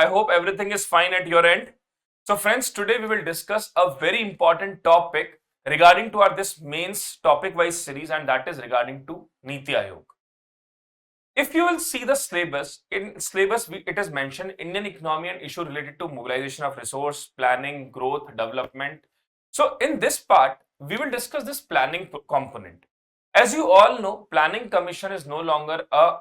I hope everything is fine at your end. So friends, today we will discuss a very important topic regarding to our this mains topic wise series, and that is regarding to Niti Ayog. If you will see the syllabus, in syllabus it is mentioned Indian economy and issue related to mobilization of resource, planning, growth, development. So in this part, we will discuss this planning component. As you all know, planning commission is no longer a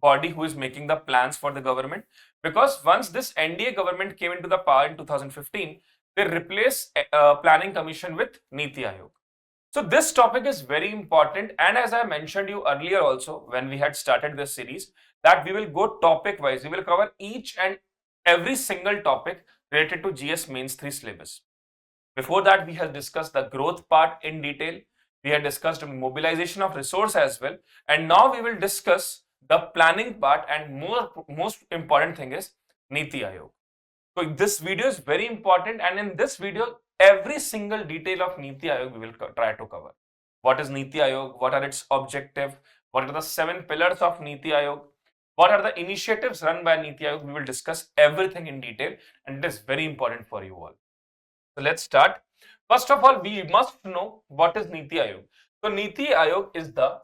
body who is making the plans for the government, because once this NDA government came into the power in 2015, they replaced planning commission with Niti Ayog. So this topic is very important, and as I mentioned you earlier also when we had started this series, that we will go topic wise. We will cover each and every single topic related to GS Mains 3 syllabus. Before that, we have discussed the growth part in detail. We had discussed mobilization of resource as well, and now we will discuss the planning part, and most important thing is Niti Ayog. So this video is very important, and in this video, every single detail of Niti Ayog we will try to cover. What is Niti Ayog? What are its objectives? What are the 7 pillars of Niti Ayog? What are the initiatives run by Niti Ayog? We will discuss everything in detail, and it is very important for you all. So let's start. First of all, we must know what is Niti Ayog. So Niti Ayog is the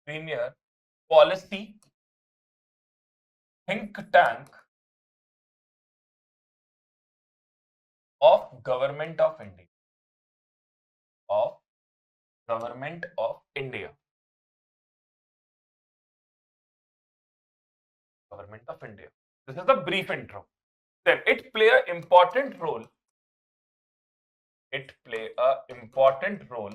premier policy think tank of Government of India. Government of India. Government of India. This is the brief intro. Then it play an important role. It play an important role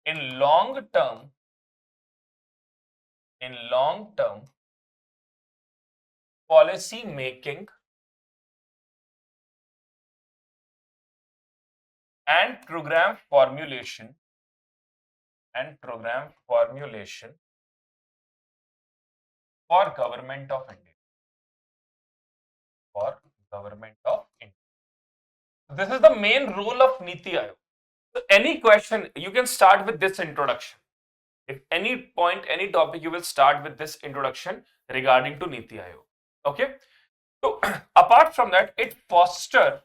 in long term policy making and program formulation for Government of India. This is the main role of Niti Ayog. So any question, you can start with this introduction. If any point, any topic, you will start with this introduction regarding to Niti Ayog. Okay. So apart from that, it foster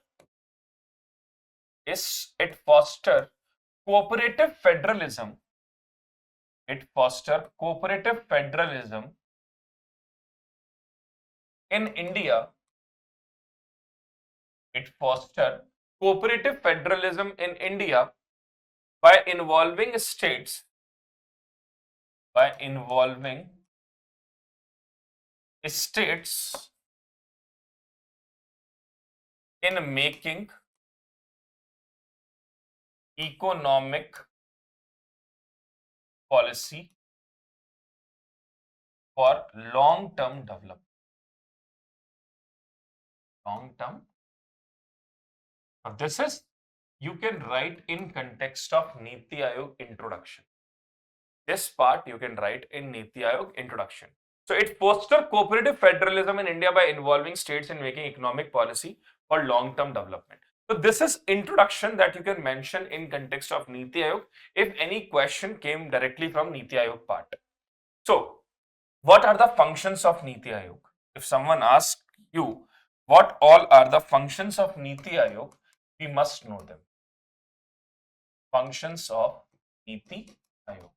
cooperative federalism. It foster cooperative federalism in India. It foster cooperative federalism in India by involving states in making economic policy for long-term development. This is, you can write in context of Niti Ayog introduction. This part you can write in Niti Ayog introduction. So it fosters cooperative federalism in India by involving states in making economic policy for long-term development. So this is introduction that you can mention in context of Niti Ayog if any question came directly from Niti Ayog part. So what are the functions of Niti Ayog? If someone asks you what all are the functions of Niti Ayog, we must know them. Functions of Niti Ayog.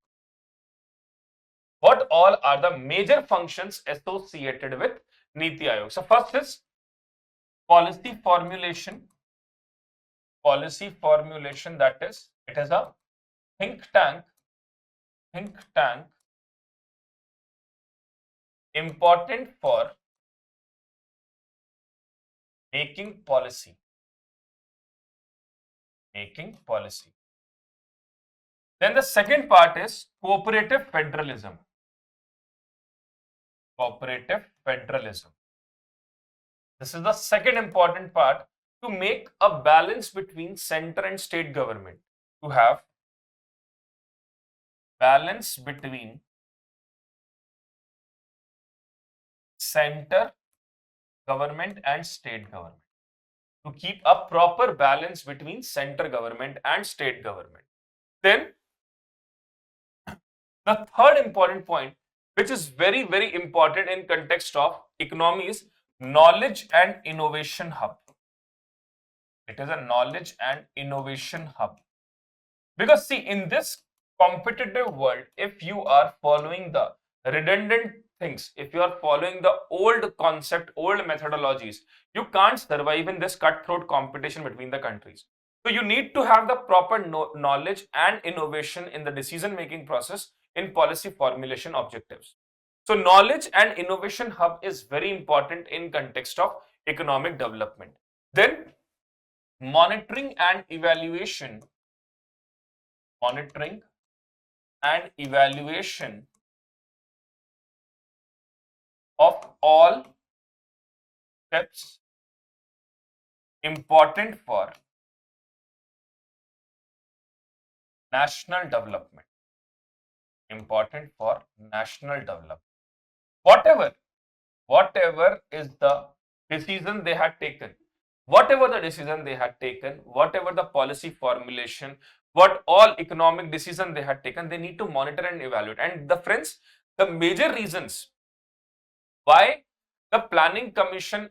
What all are the major functions associated with Niti Ayog? So first is policy formulation. That is, it is a think tank important for making policy. Then the second part is cooperative federalism. This is the second important part, to make a balance between center and state government, to have balance between center government and state government. to keep a proper balance between center government and state government. Then the third important point, which is very, very important in context of economy, is knowledge and innovation hub. It is a knowledge and innovation hub. Because see, in this competitive world, if you are following the redundant things, if you are following the old concept, old methodologies, you can't survive in this cutthroat competition between the countries. So you need to have the proper knowledge and innovation in the decision making process in policy formulation objectives. So knowledge and innovation hub is very important in context of economic development. Then monitoring and evaluation of all steps important for national development. Whatever is the decision they had taken, whatever the policy formulation, what all economic decision they had taken, they need to monitor and evaluate. And the friends, the major reasons why the planning commission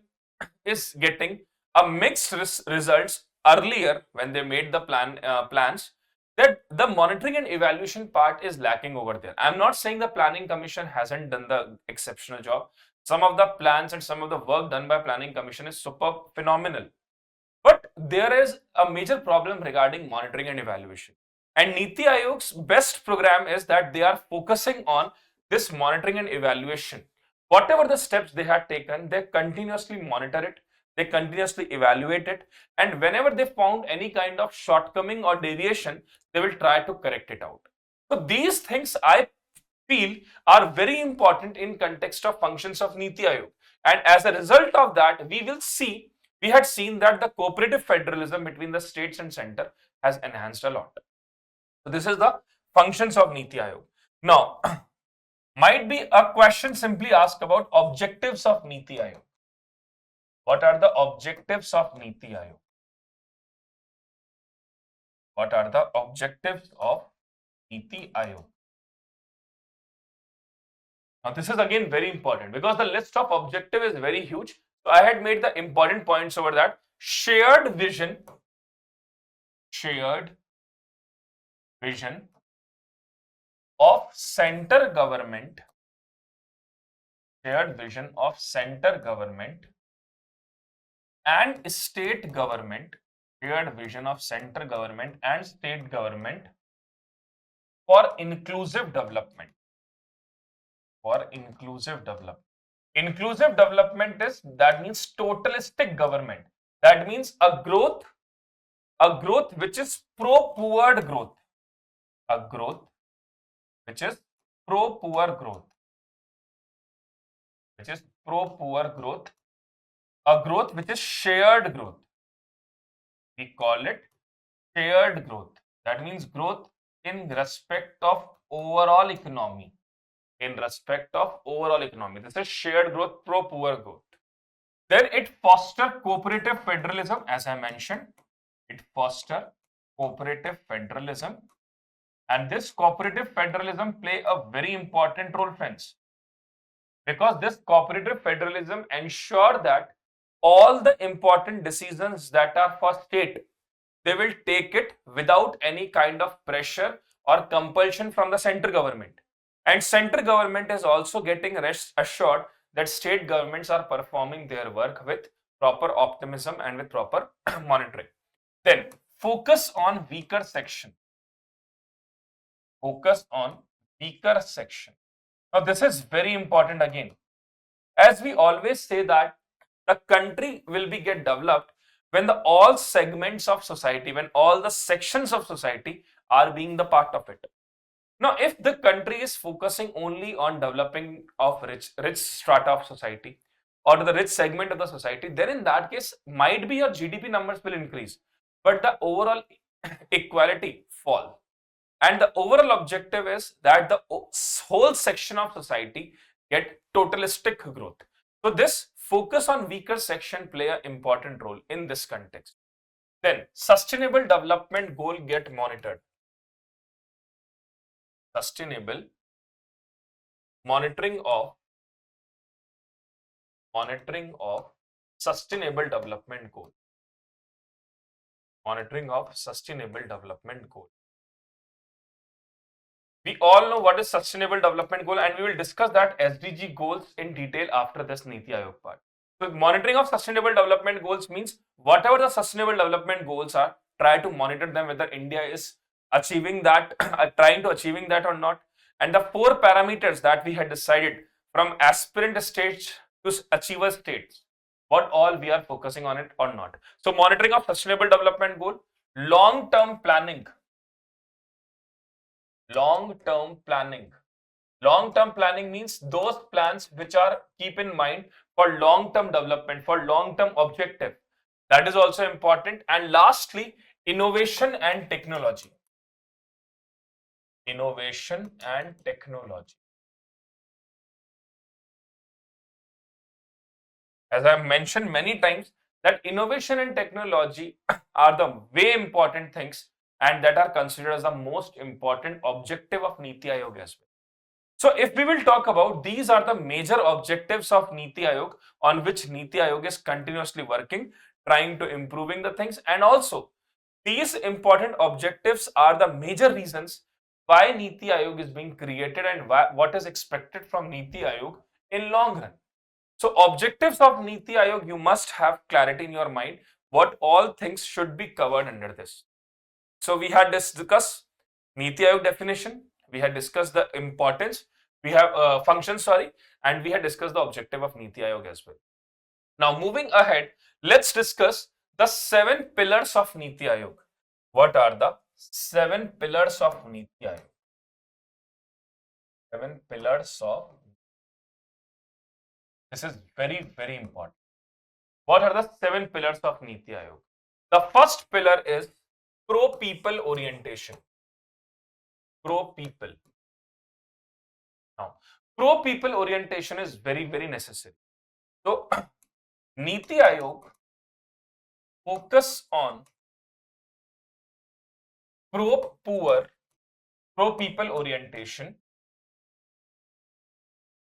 is getting a mixed results earlier when they made the plans, that the monitoring and evaluation part is lacking over there. I'm not saying the planning commission hasn't done the exceptional job. Some of the plans and some of the work done by planning commission is super phenomenal. But there is a major problem regarding monitoring and evaluation. And Niti Ayog's best program is that they are focusing on this monitoring and evaluation. Whatever the steps they had taken, they continuously monitor it, they continuously evaluate it, and whenever they found any kind of shortcoming or deviation, they will try to correct it out. So these things I feel are very important in context of functions of Niti Ayog. And as a result of that, we had seen that the cooperative federalism between the states and center has enhanced a lot. So this is the functions of Niti Ayog. Now, might be a question simply asked about objectives of Niti Ayog. What are the objectives of Niti Ayog? What are the objectives of Niti Ayog? Now, this is again very important because the list of objective is very huge. So I had made the important points over that. Shared vision of center government, and state government, for inclusive development. Inclusive development that means totalistic government. That means a growth which is pro-poor growth. A growth which is pro-poor growth. A growth which is shared growth. We call it shared growth. That means growth in respect of overall economy. This is shared growth, pro-poor growth. Then it fosters cooperative federalism, as I mentioned. And this cooperative federalism play a very important role, friends, because this cooperative federalism ensure that all the important decisions that are for state, they will take it without any kind of pressure or compulsion from the central government. And central government is also getting rest assured that state governments are performing their work with proper optimism and with proper monitoring. Then focus on weaker section. Now this is very important again. As we always say that the country will be get developed when all segments of society, when all the sections of society are being the part of it. Now, if the country is focusing only on developing of rich strata of society or the rich segment of the society, then in that case, might be your GDP numbers will increase, but the overall equality fall. And the overall objective is that the whole section of society get totalistic growth. So this focus on weaker section play an important role in this context. Then sustainable development goal get monitored. Sustainable monitoring of sustainable development goal. Monitoring of sustainable development goal. We all know what is sustainable development goal, and we will discuss that SDG goals in detail after this Niti Ayog part. So monitoring of sustainable development goals means whatever the sustainable development goals are, try to monitor them whether India is achieving that, trying to achieving that or not. And the 4 parameters that we had decided from aspirant stage to achiever stage, what all we are focusing on it or not. So monitoring of sustainable development goal, long-term planning. Long-term planning. Long-term planning means those plans which are keep in mind for long-term development, for long-term objective. That is also important. And lastly, innovation and technology. Innovation and technology. As I have mentioned many times, that innovation and technology are the way important things and that are considered as the most important objective of Niti Ayog as well. So if we will talk about, these are the major objectives of Niti Ayog on which Niti Ayog is continuously working, trying to improving the things, and also these important objectives are the major reasons why Niti Ayog is being created and what is expected from Niti Ayog in long run. So objectives of Niti Ayog, you must have clarity in your mind what all things should be covered under this. So we had discussed Niti Ayog definition, we had discussed the importance, we have function, and we had discussed the objective of Niti Ayog as well. Now moving ahead, let's discuss the 7 pillars of Niti Ayog. What are the 7 pillars of Niti Ayog? 7 pillars of, this is very, very important. What are the 7 pillars of Niti Ayog? The first pillar is pro-people orientation. Pro-people. Now, pro-people orientation is very, very necessary. So, Niti Ayog focus on pro-people orientation.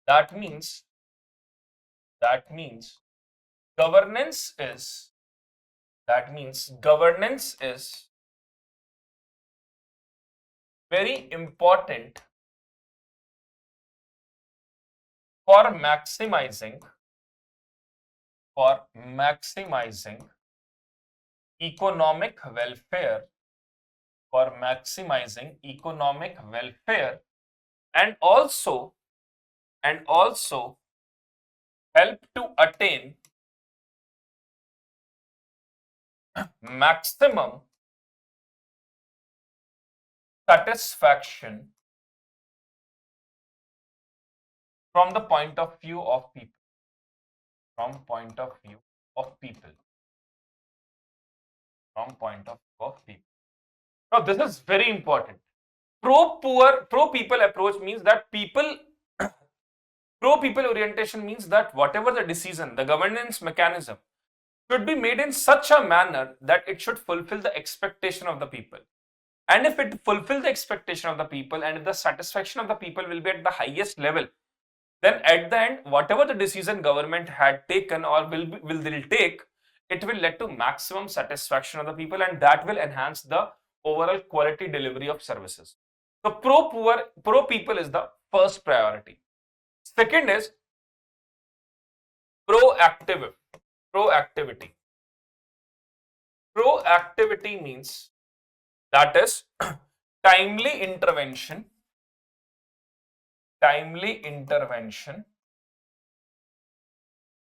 That means governance is very important for maximizing economic welfare, and also help to attain maximum satisfaction from the point of view of people. Now this is very important. Pro-people approach means that pro-people orientation means that whatever the decision, the governance mechanism should be made in such a manner that it should fulfill the expectation of the people. And if it fulfills the expectation of the people and if the satisfaction of the people will be at the highest level, then at the end, whatever the decision government had taken or will take, it will lead to maximum satisfaction of the people, and that will enhance the overall quality delivery of services. So pro-people is the first priority. Second is proactivity. Proactivity means that is timely intervention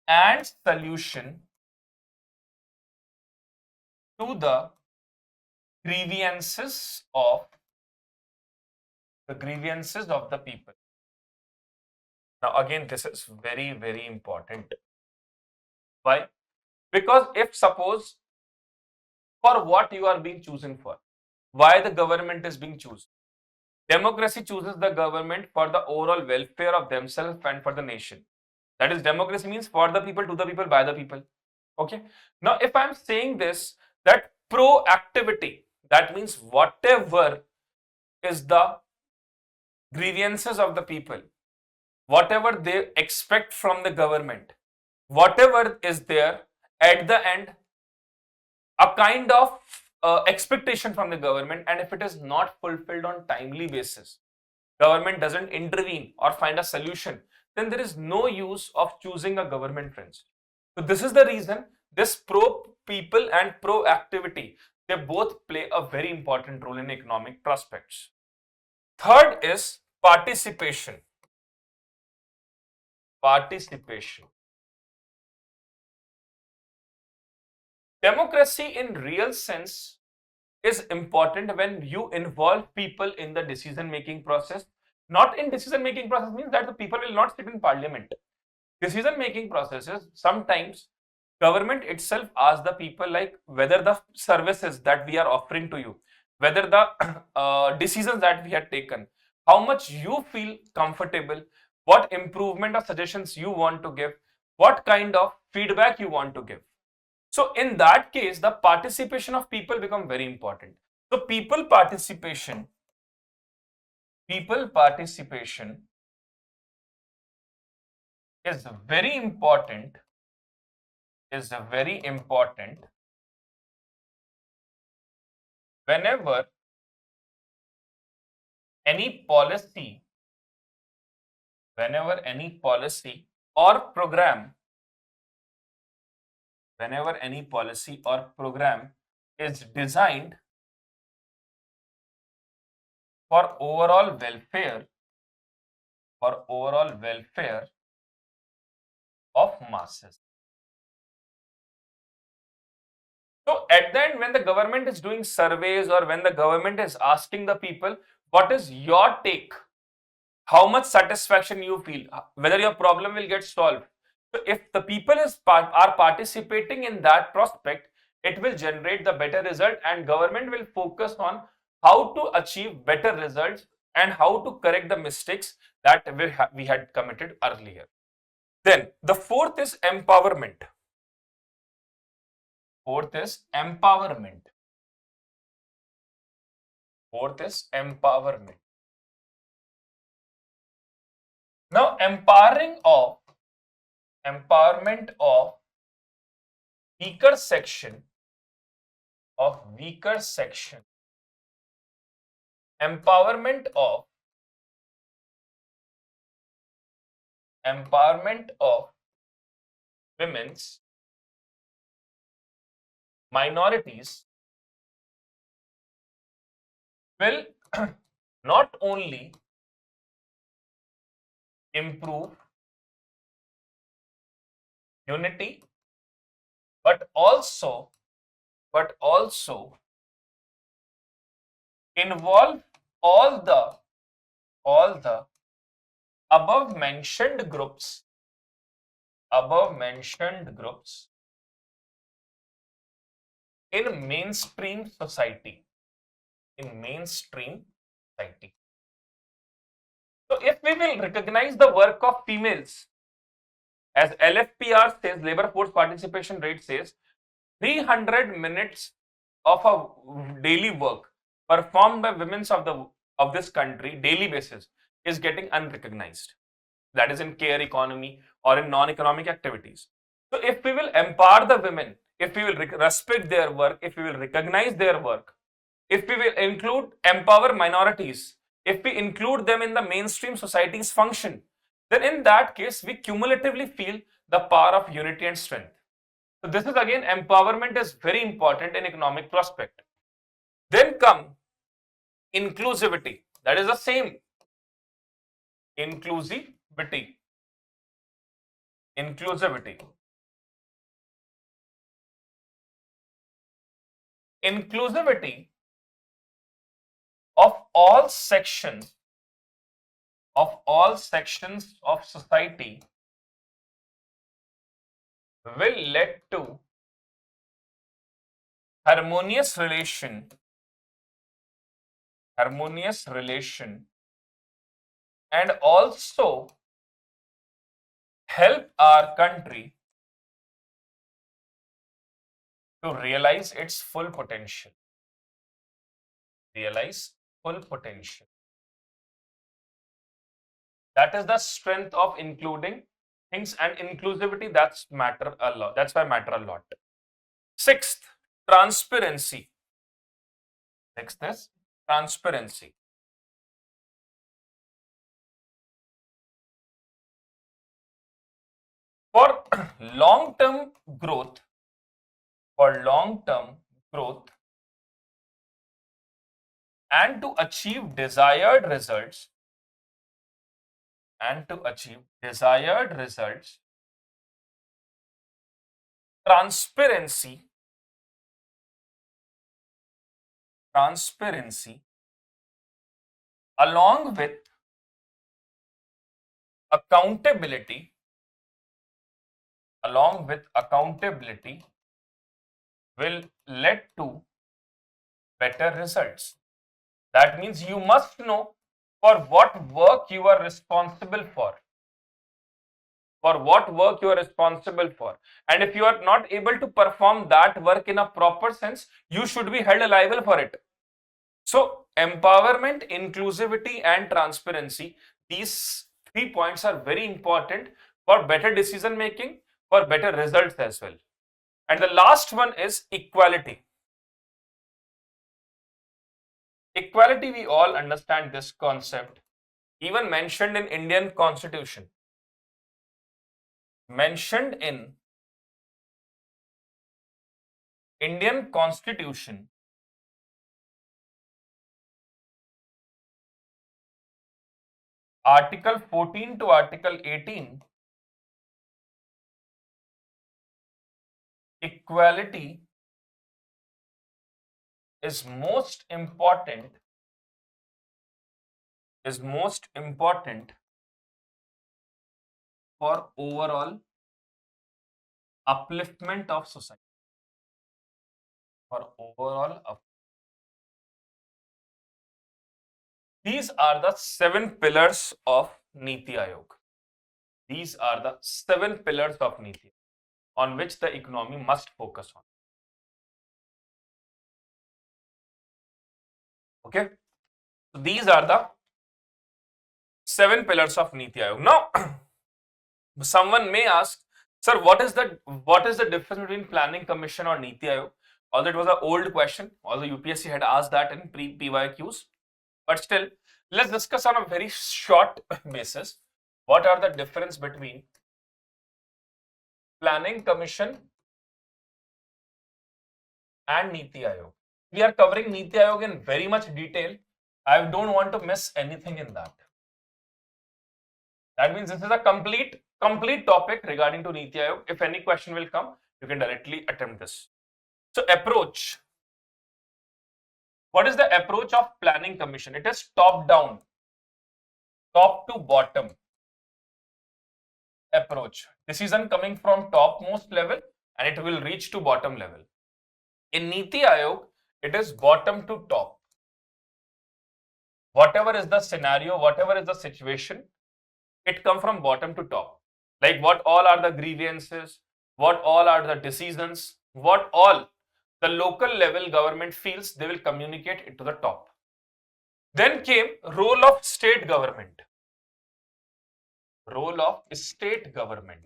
and solution to the grievances of the people. Now again, this is very, very important. Why? Because if suppose for what you are being chosen for, why the government is being chosen? Democracy chooses the government for the overall welfare of themselves and for the nation. That is, democracy means for the people, to the people, by the people. Okay. Now, if I'm saying this, that proactivity, that means whatever is the grievances of the people, whatever they expect from the government, whatever is there at the end, a kind of expectation from the government, and if it is not fulfilled on timely basis, government doesn't intervene or find a solution, then there is no use of choosing a government, friends. So this is the reason this pro people and proactivity, they both play a very important role in economic prospects. Third is participation. Participation. Democracy in real sense is important when you involve people in the decision making process. Not in decision making process means that the people will not sit in parliament. Decision making processes, sometimes government itself asks the people like whether the services that we are offering to you, whether the decisions that we have taken, how much you feel comfortable, what improvement or suggestions you want to give, what kind of feedback you want to give. So in that case, the participation of people become very important. So people participation is very important, whenever any policy, or program, is designed for overall welfare, of masses. So at the end, when the government is doing surveys or when the government is asking the people, what is your take? How much satisfaction you feel? Whether your problem will get solved. So if the people are participating in that prospect, it will generate the better result, and government will focus on how to achieve better results and how to correct the mistakes that we had committed earlier. Then the fourth is empowerment. Fourth is empowerment. Now, empowerment of weaker section, empowerment of women's, minorities will not only improve unity, but also involve all the above mentioned groups in mainstream society. So if we will recognize the work of females, as LFPR says, labor force participation rate says, 300 minutes of a daily work performed by women of this country daily basis is getting unrecognized. That is in care economy or in non-economic activities. So if we will empower the women, if we will respect their work, if we will recognize their work, if we will empower minorities, if we include them in the mainstream society's function, then in that case, we cumulatively feel the power of unity and strength. So this is again, empowerment is very important in economic prospect. Then come inclusivity. That is the same. Inclusivity. Inclusivity of all sections of society will lead to harmonious relation and also help our country to realize its full potential. Realize full potential. That is the strength of including things, and inclusivity, that's matter a lot. That's why matter a lot. Sixth, transparency. Sixth is transparency. For long-term growth, for long-term growth and to achieve desired results, transparency along with accountability will lead to better results. That means you must know for what work you are responsible for. And if you are not able to perform that work in a proper sense, you should be held liable for it. So, empowerment, inclusivity, and transparency, these 3 points are very important for better decision making, for better results as well. And the last one is equality. Equality, we all understand this concept, even mentioned in Indian Constitution. Indian Constitution, Article 14 to Article 18, equality is most important for overall upliftment of society. These are the 7 pillars of Niti Ayog. These are the 7 pillars of Niti on which the economy must focus on. Okay, so these are the 7 pillars of Niti Ayog. Now, someone may ask, sir, what is the difference between Planning Commission or Niti Ayog? Although it was an old question, although UPSC had asked that in pre-PYQs, but still, let's discuss on a very short basis what are the difference between Planning Commission and Niti Ayog. We are covering Niti Ayog in very much detail. I don't want to miss anything in that. That means this is a complete topic regarding to Niti Ayog. If any question will come, you can directly attempt this. So approach. What is the approach of Planning Commission? It is top down, top to bottom approach. Decision coming from topmost level and it will reach to bottom level. In Niti Ayog, it is bottom to top. Whatever is the scenario, whatever is the situation, it comes from bottom to top. Like what all are the grievances, what all are the decisions, what all the local level government feels, they will communicate it to the top. Then came role of state government. Role of state government.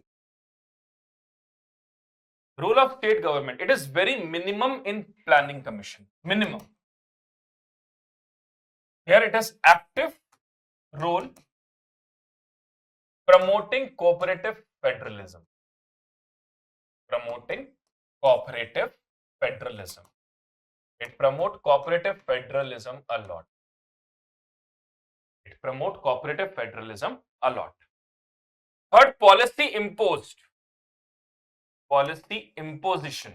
Role of state government. It is very minimum in Planning Commission. Minimum. Here it is active role promoting cooperative federalism. Promoting cooperative federalism. It promotes cooperative federalism a lot. Third, policy imposed. Policy imposition.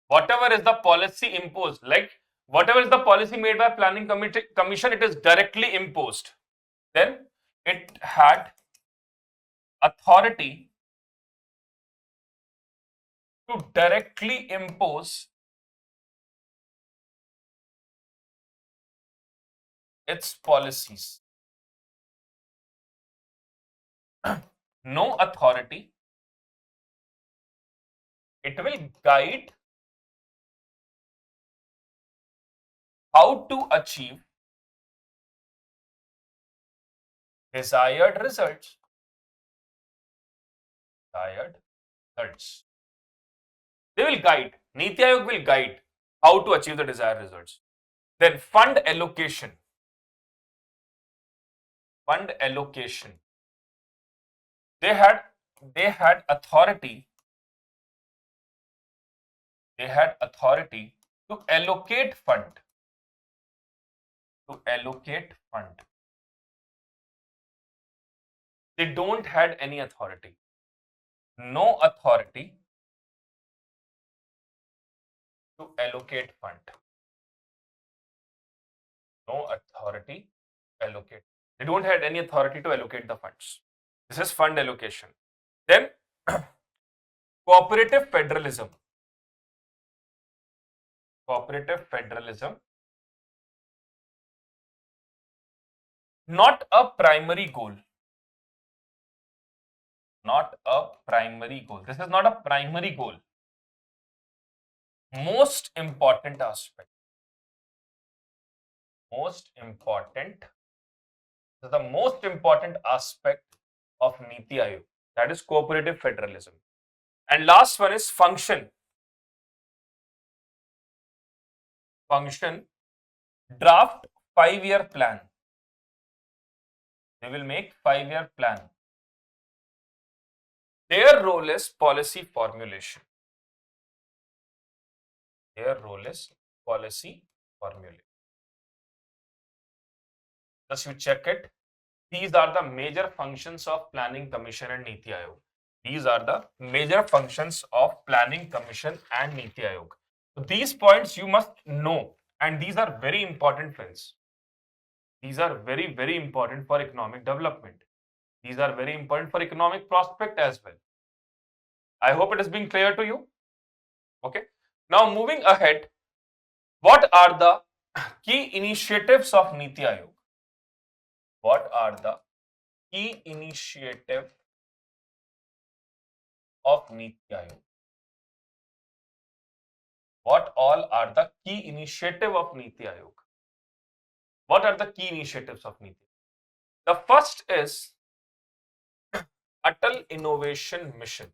Whatever is the policy imposed, like whatever is the policy made by Planning Commission, it is directly imposed. Then it had authority to directly impose its policies. no authority. It will guide how to achieve desired results. Desired results. They will guide. Niti Ayog will guide how to achieve the desired results. Then fund allocation. Fund allocation. They had authority. They had authority to allocate fund. To allocate fund. They don't had any authority. No authority to allocate fund. No authority to allocate. They don't have any authority to allocate the funds. This is fund allocation. Then cooperative federalism. Cooperative federalism. Not a primary goal. Not a primary goal. This is not a primary goal. Most important aspect. Most important. This is the most important aspect of Niti Ayog. That is cooperative federalism. And last one is function. Function. Draft 5-year plan. They will make 5-year plan. Their role is policy formulation. Their role is policy formulation. Just you check it. These are the major functions of Planning Commission and Niti Ayog. These are the major functions of Planning Commission and Niti Ayog. So these points you must know, and these are very important, friends. These are very, very important for economic development. These are very important for economic prospect as well. I hope it is being clear to you. Okay. Now moving ahead, what are the key initiatives of Niti Ayog? What are the key initiatives of Niti Ayog? What all are the key initiatives of Niti Ayog? What are the key initiatives of Niti? The first is Atal Innovation Mission.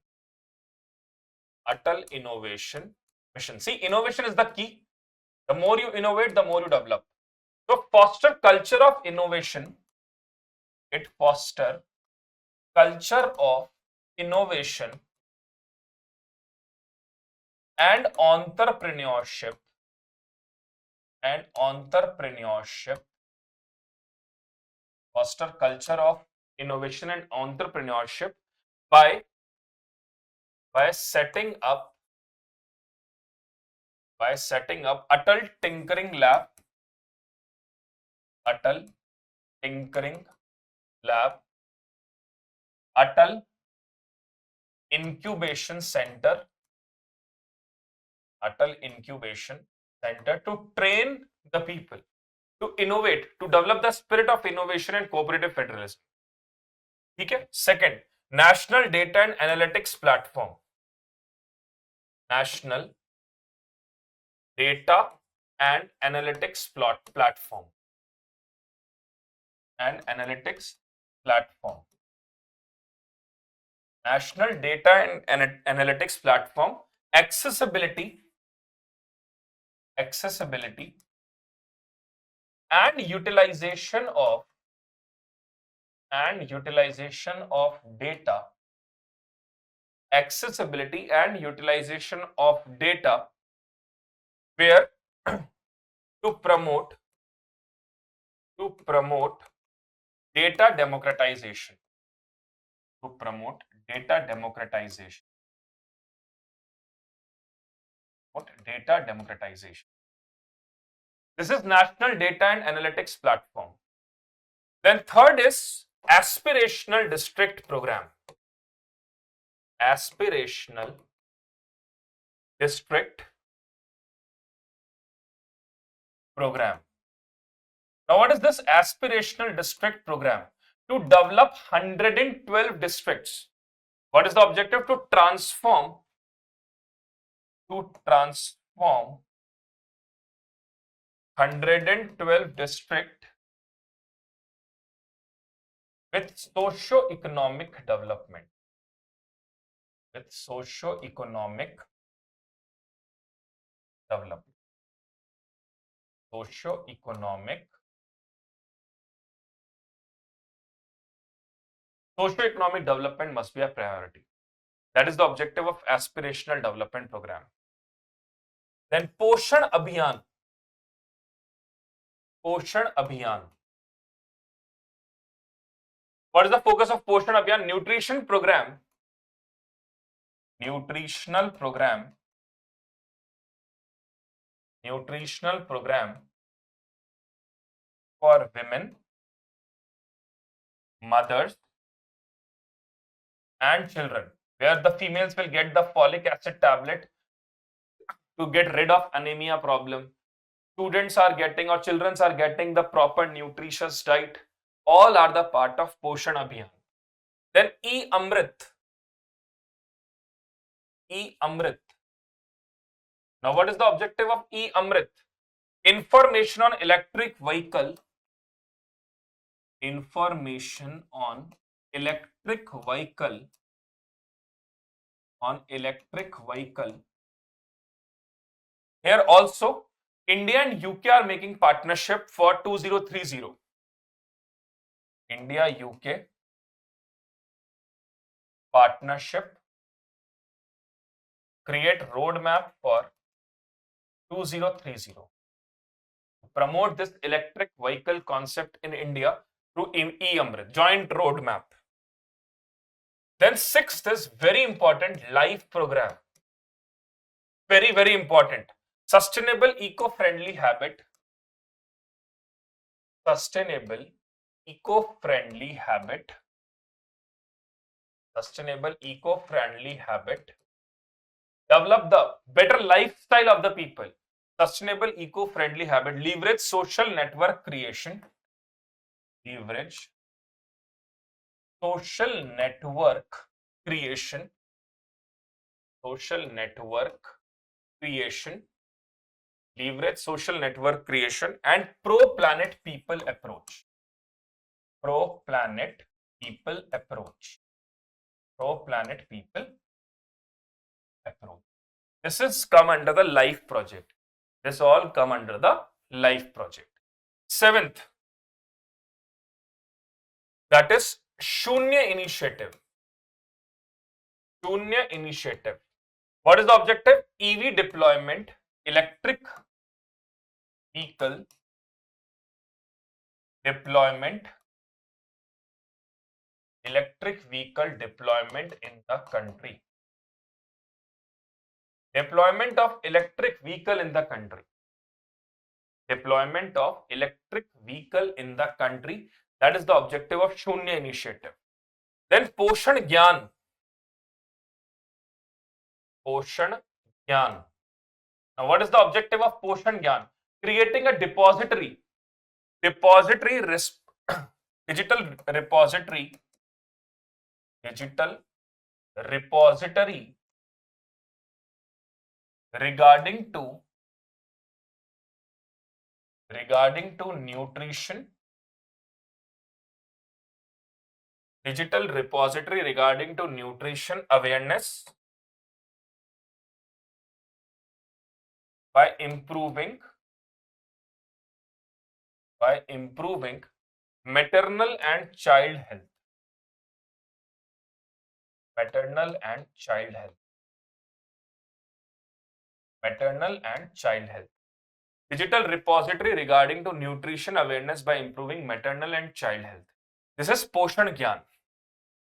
Atal Innovation Mission. See, innovation is the key. The more you innovate, the more you develop. So, foster culture of innovation. It foster culture of innovation and entrepreneurship. Foster culture of innovation and entrepreneurship by setting up Atal Tinkering Lab, Atal Tinkering Lab, Atal Incubation Center, Atal Incubation Center to train the people to innovate, to develop the spirit of innovation and cooperative federalism. Okay. Second, National Data and Analytics Platform. National Data and Analytics Platform. And Analytics Platform. National Data and Analytics Platform. Accessibility and utilization of data. Accessibility and utilization of data, where to promote data democratization. To promote data democratization. Data democratization. This is National Data and Analytics Platform. Then third is Aspirational District Program. Aspirational District Program. Now, what is this Aspirational District Program? to develop 112 districts. What is the objective? To transform 112 district with socio-economic development. With socio-economic development. Socio-economic development must be a priority. That is the objective of aspirational development program. Then Poshan Abhiyan. Poshan Abhiyan. What is the focus of Poshan Abhiyan? Nutritional program for women, mothers, and children, where the females will get the folic acid tablet to get rid of anemia problem. Students are getting or children are getting the proper nutritious diet. All are the part of Poshan Abhiyan. Then E-Amrit. E-Amrit. Now, what is the objective of E-Amrit? Information on electric vehicle. Information on electric vehicle. Here also, India and UK are making partnership for 2030. India-UK partnership create roadmap for 2030. Promote this electric vehicle concept in India through E-Amrit, joint roadmap. Then sixth is very important, life program. Very, very important. Sustainable eco-friendly habit. Sustainable eco-friendly habit. Develop the better lifestyle of the people. Sustainable eco-friendly habit. Leverage social network creation. Leverage social network creation. Leverage social network creation and pro-planet people approach. Pro-planet people approach. This is come under the life project. This all come under the life project. Seventh, that is Shunya initiative. Shunya initiative. What is the objective? EV deployment, electric vehicle deployment in the country. Deployment of electric vehicle in the country. That is the objective of Shunya initiative. Then Poshan Gyan. Now, what is the objective of Poshan Gyan? Creating a digital repository regarding to nutrition. Digital repository regarding to nutrition awareness by improving maternal and child health. Digital repository regarding to nutrition awareness by improving maternal and child health. This is Poshan Gyan.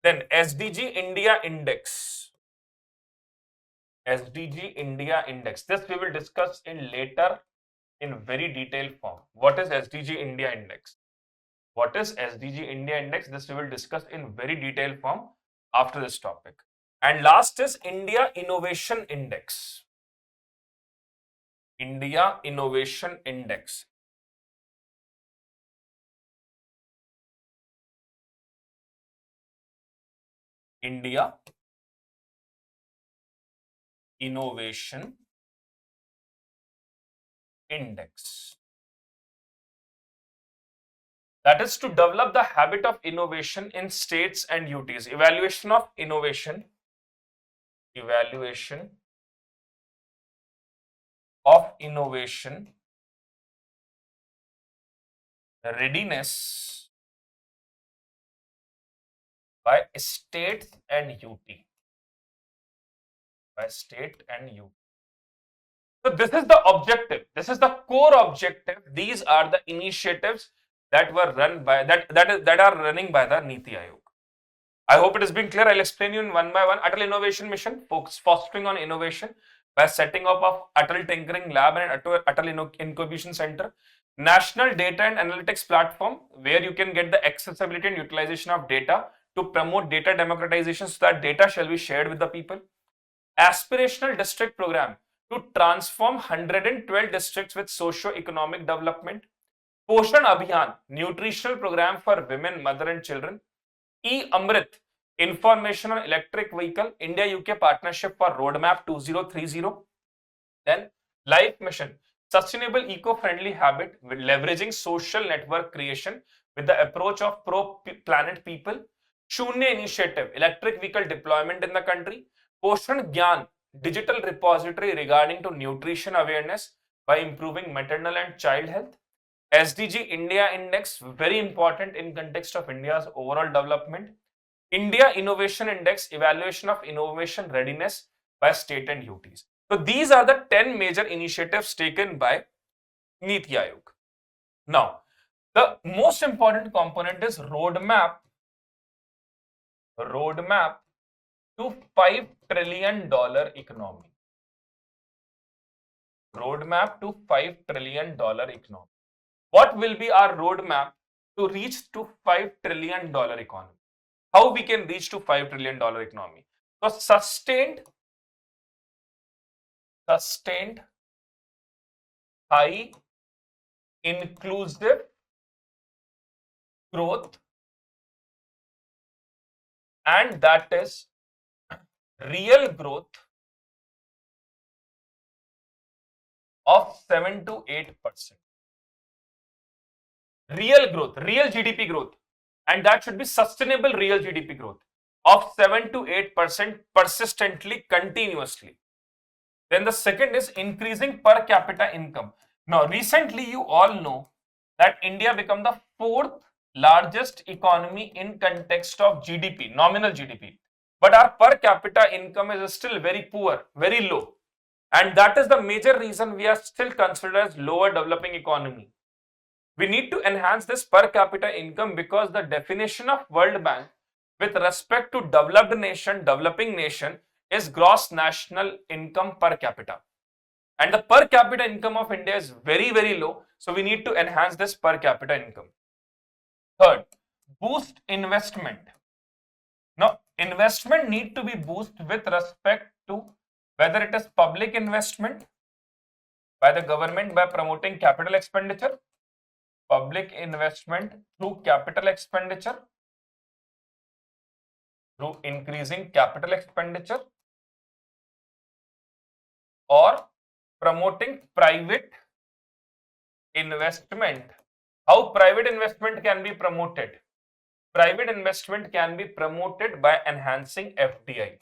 Then SDG India Index. This we will discuss in later in very detailed form. What is SDG India Index? This we will discuss in very detailed form after this topic. And last is India Innovation Index. India Innovation Index. That is to develop the habit of innovation in states and UTs. Evaluation of innovation. Evaluation of innovation readiness by states and UT. By state and UT. So this is the objective. This is the core objective. These are the initiatives that were run by that are running by the Niti Ayog. I hope it has been clear. I'll explain you in one by one. Atal Innovation Mission focusing on innovation by setting up of Atal Tinkering Lab and Atal Incubation Center. National Data and Analytics Platform, where you can get the accessibility and utilization of data to promote data democratization so that data shall be shared with the people. Aspirational District Program to transform 112 districts with socio-economic development. Poshan Abhiyan, nutritional program for women, mother and children. Amrit, information on electric vehicle, India-UK partnership for roadmap 2030. Then Life Mission, sustainable eco-friendly habit with leveraging social network creation with the approach of pro-planet people. Shunya initiative, electric vehicle deployment in the country. Poshan Gyan, digital repository regarding to nutrition awareness by improving maternal and child health. SDG India Index, very important in context of India's overall development. India Innovation Index, evaluation of innovation readiness by state and UTs. So these are the 10 major initiatives taken by Niti Ayog. Now, the most important component is roadmap to $5 trillion economy. Roadmap to $5 trillion economy. What will be our roadmap to reach to $5 trillion economy? How we can reach to $5 trillion economy? So sustained high inclusive growth, and that is real growth of 7 to 8%. Real growth, real GDP growth, and that should be sustainable real GDP growth of 7 to 8% persistently, continuously. Then the second is increasing per capita income. Now, recently you all know that India became the 4th largest economy in context of GDP, nominal GDP. But our per capita income is still very poor, very low. And that is the major reason we are still considered as lower developing economy. We need to enhance this per capita income because the definition of World Bank with respect to developed nation, developing nation is gross national income per capita. And the per capita income of India is very, very low. So we need to enhance this per capita income. Third, boost investment. Now, investment need to be boosted with respect to whether it is public investment by the government by promoting capital expenditure, public investment through capital expenditure, through increasing capital expenditure, or promoting private investment. How private investment can be promoted? Private investment can be promoted by enhancing FDI.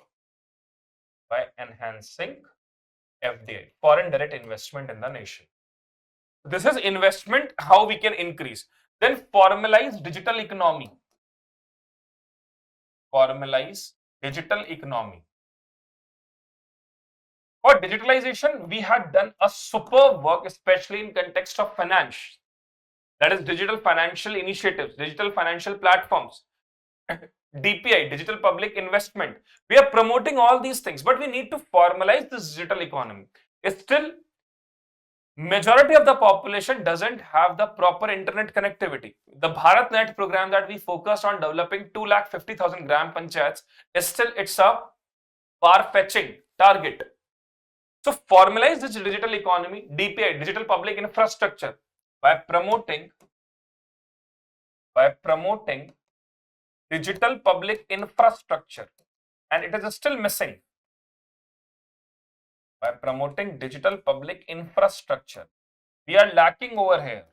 By enhancing FDI, foreign direct investment in the nation. This is investment, how we can increase. Then formalize digital economy. Formalize digital economy. For digitalization, we had done a superb work, especially in context of finance. That is digital financial initiatives, digital financial platforms, DPI, digital public investment. We are promoting all these things, but we need to formalize this digital economy. It's still majority of the population doesn't have the proper internet connectivity. The BharatNet program that we focused on developing 250,000 gram panchayats is still, it's a far-fetching target. So formalize this digital economy, DPI, digital public infrastructure, by promoting digital public infrastructure. and it is still missing. By promoting digital public infrastructure, we are lacking over here.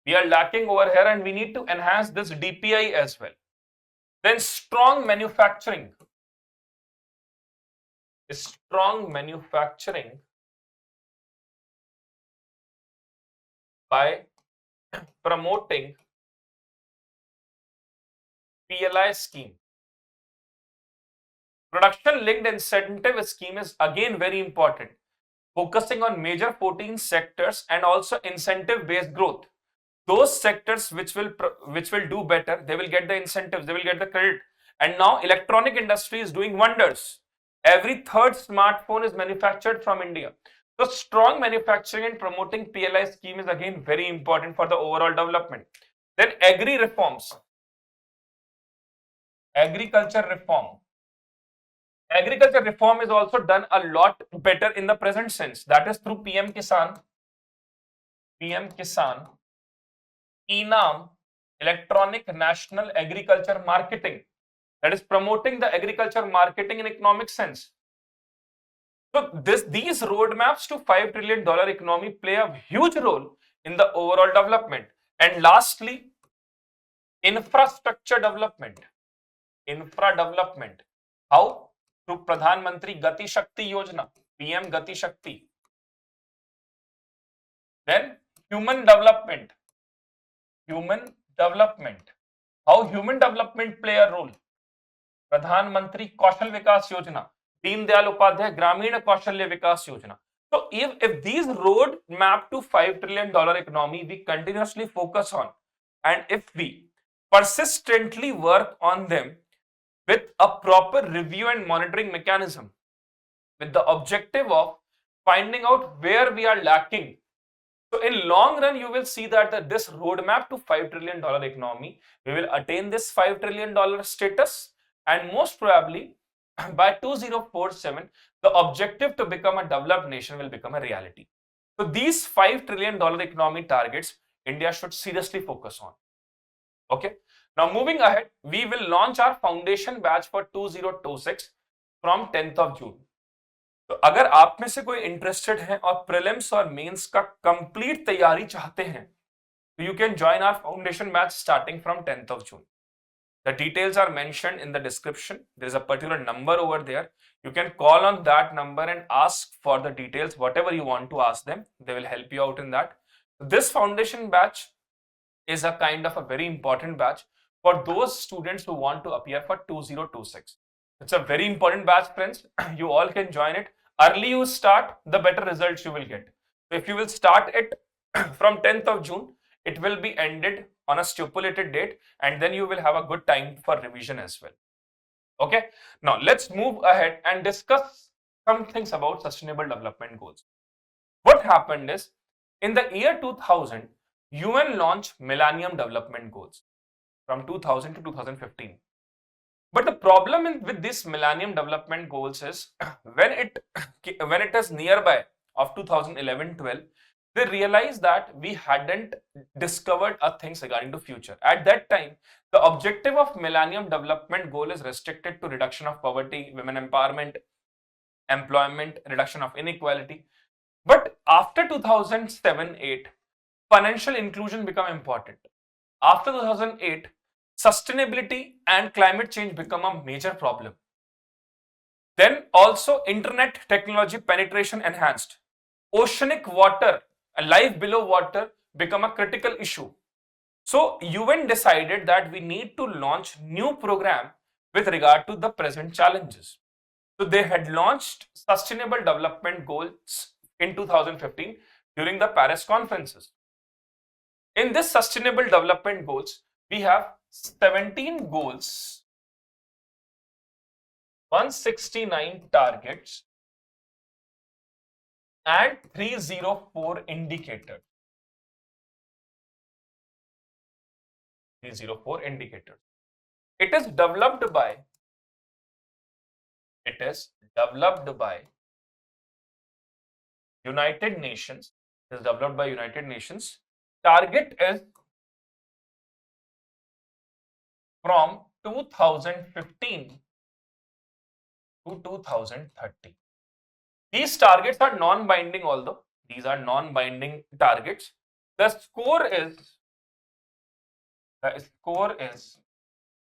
And we need to enhance this DPI as well. Then strong manufacturing by promoting PLI scheme. Production linked incentive scheme is again very important, focusing on major 14 sectors and also incentive based growth. Those sectors which will do better, they will get the incentives, they will get the credit. And now electronic industry is doing wonders. Every third smartphone is manufactured from India. So strong manufacturing and promoting PLI scheme is again very important for the overall development. Then agriculture reform. Agriculture reform is also done a lot better in the present sense. That is through PM Kisan, ENAM, Electronic National Agriculture Marketing. That is promoting the agriculture marketing in economic sense. So these roadmaps to $5 trillion economy play a huge role in the overall development. And lastly, infrastructure development. How? Through Pradhan Mantri Gati Shakti Yojana, PM Gati Shakti. Then human development. How human development play a role? Pradhan Mantri Kaushal Vikas Yojana, Deen Dayal Upadhyay Grameen Kaushalya Vikas Yojana. So if these road map to $5 trillion economy we continuously focus on, and if we persistently work on them with a proper review and monitoring mechanism, with the objective of finding out where we are lacking. So in long run, you will see that this roadmap to $5 trillion economy, we will attain this $5 trillion status, and most probably by 2047, the objective to become a developed nation will become a reality. So these $5 trillion economy targets, India should seriously focus on. Okay. Now moving ahead, we will launch our foundation batch for 2026 from 10th of June. तो अगर आप में से कोई interested है और prelims और mains का कंप्लीट तैयारी चाहते हैं, तो you can join our foundation batch starting from 10th of June. The details are mentioned in the description. There is a particular number over there. You can call on that number and ask for the details, whatever you want to ask them. They will help you out in that. This foundation batch is a kind of a very important batch for those students who want to appear for 2026. It's a very important batch, friends. You all can join it. Early you start, the better results you will get. So if you will start it from 10th of June, it will be ended on a stipulated date, and then you will have a good time for revision as well. Okay. Now let's move ahead and discuss some things about sustainable development goals. What happened is, in the year 2000, UN launched Millennium Development Goals from 2000 to 2015. But the problem with these Millennium Development Goals is when it is nearby of 2011-12, they realized that we hadn't discovered things regarding the future. At that time, the objective of Millennium Development Goal is restricted to reduction of poverty, women empowerment, employment, reduction of inequality. But after 2007-8, financial inclusion became important. After 2008, sustainability and climate change become a major problem. Then also internet technology penetration enhanced. Oceanic water, life below water become a critical issue. So UN decided that we need to launch new program with regard to the present challenges. So they had launched Sustainable Development Goals in 2015 during the Paris conferences. In this Sustainable Development Goals, we have 17 goals, 169 targets, and 304 indicators. 304 indicators. It is developed by United Nations. It is developed by United Nations. Target is from 2015 to 2030. These targets are non-binding, although these are non-binding targets. The score is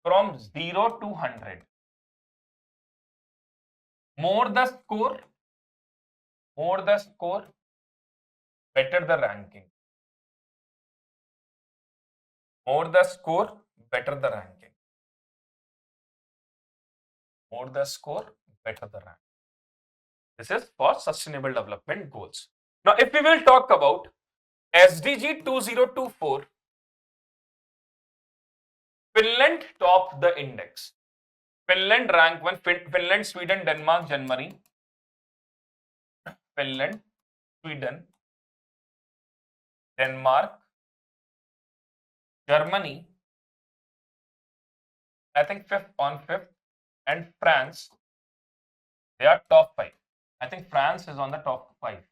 from 0 to 100. More the score, better the ranking. More the score, better the ranking. More the score, better the rank. This is for sustainable development goals. Now, if we will talk about SDG 2024, Finland topped the index. Finland rank 1, Finland, Sweden, Denmark, Germany. Finland, Sweden, Denmark, Germany, I think fifth, and France, they are top 5. I think France is on the top 5.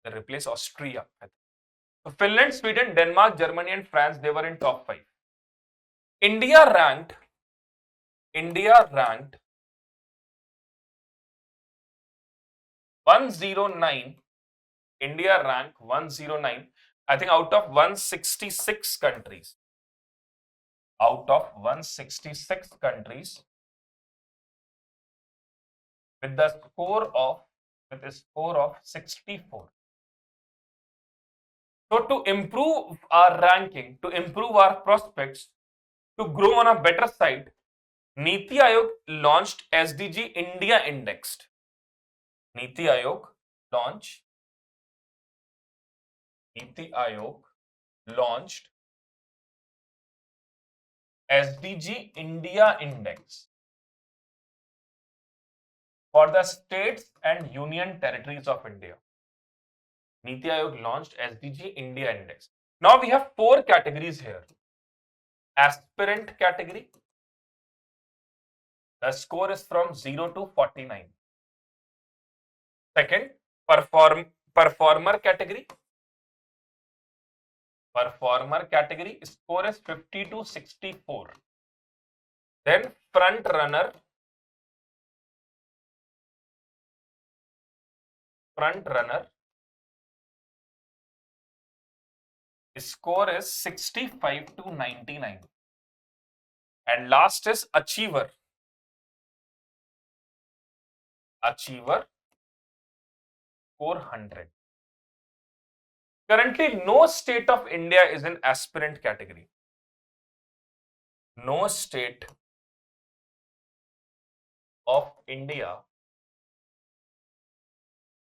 They replace Austria. So Finland, Sweden, Denmark, Germany, and France, they were in top 5. India ranked 109. India ranked 109. I think out of 166 countries. Out of 166 countries, with a score of 64. So to improve our ranking, to improve our prospects, to grow on a better side, Niti Ayog launched SDG India Index. Niti Ayog launched SDG India Index for the states and union territories of India. Niti Ayog launched SDG India Index. Now we have 4 categories here. Aspirant category. The score is from 0 to 49. Second, performer category. Performer category score is 50 to 64. Then front runner score is 65 to 99. And last is achiever. Achiever 400. Currently, no state of India is in aspirant category. No state of India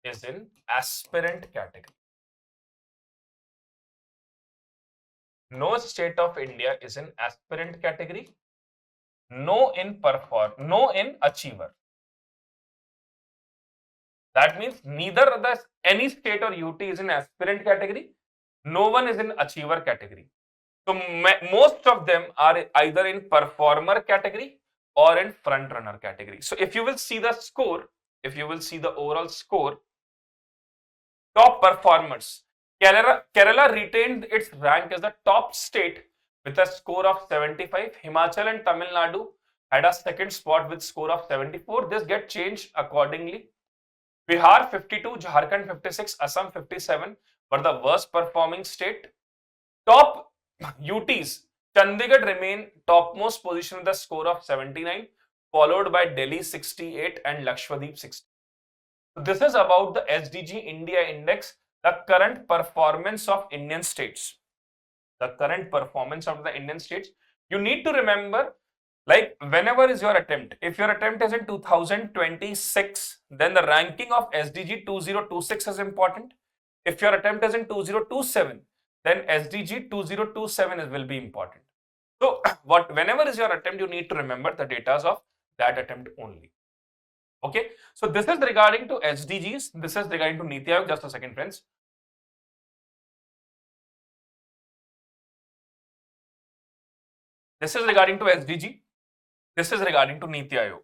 is in aspirant category. No state of India is in aspirant category. No in achiever. That means neither any state or UT is in aspirant category. No one is in achiever category. So most of them are either in performer category or in front runner category. So if you will see the score, if you will see the overall score, top performers, Kerala retained its rank as the top state with a score of 75. Himachal and Tamil Nadu had a second spot with score of 74. This get changed accordingly. Bihar 52, Jharkhand 56, Assam 57 were the worst performing state. Top UTs, Chandigarh remain topmost position with a score of 79, followed by Delhi 68 and Lakshadweep 60. So this is about the SDG India Index, the current performance of Indian states. The current performance of the Indian states. You need to remember, like whenever is your attempt, if your attempt is in 2026, then the ranking of SDG 2026 is important. If your attempt is in 2027, then SDG 2027 will be important. So whenever is your attempt, you need to remember the data of that attempt only. Okay, so this is regarding to SDGs. This is regarding to Niti Ayog. Just a second, friends. This is regarding to SDG. This is regarding to Niti Ayog.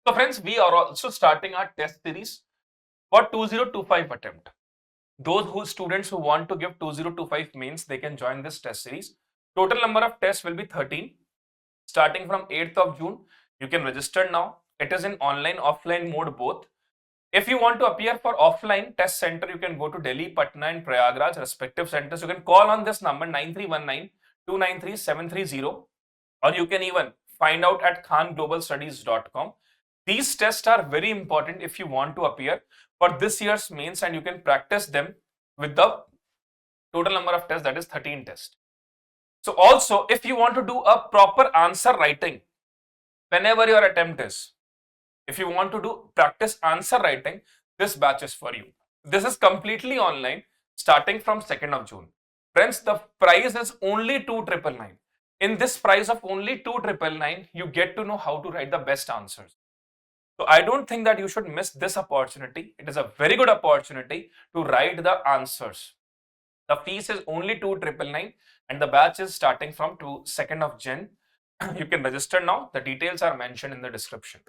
So friends, we are also starting our test series for 2025 attempt. Those students who want to give 2025 mains, they can join this test series. Total number of tests will be 13. Starting from 8th of June, you can register now. It is in online, offline mode both. If you want to appear for offline test center, you can go to Delhi, Patna and Prayagraj respective centers. You can call on this number 9319-293-730, or you can even find out at khanglobalstudies.com. These tests are very important if you want to appear for this year's mains, and you can practice them with the total number of tests, that is 13 tests. So also, if you want to do a proper answer writing, whenever your attempt is, if you want to do practice answer writing, this batch is for you. This is completely online starting from 2nd of June. Friends, the price is only 2,999. In this price of only 2,999, you get to know how to write the best answers. So I don't think that you should miss this opportunity. It is a very good opportunity to write the answers. The fees is only 2,999 and the batch is starting from 2nd of Jan. You can register now. The details are mentioned in the description.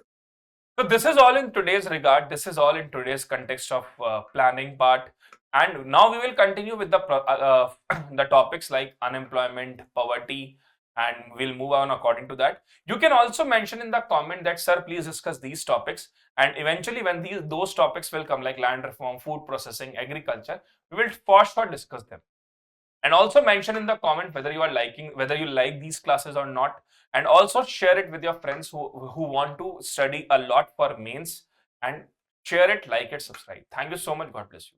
So this is all in today's regard. This is all in today's context of planning part. And now we will continue with the the topics like unemployment, poverty, and we'll move on according to that. You can also mention in the comment that, sir, please discuss these topics. And eventually when those topics will come, like land reform, food processing, agriculture, we will for sure discuss them. And also mention in the comment whether you like these classes or not, and also share it with your friends who want to study a lot for mains, and share it, like it, subscribe. Thank you so much. God bless you.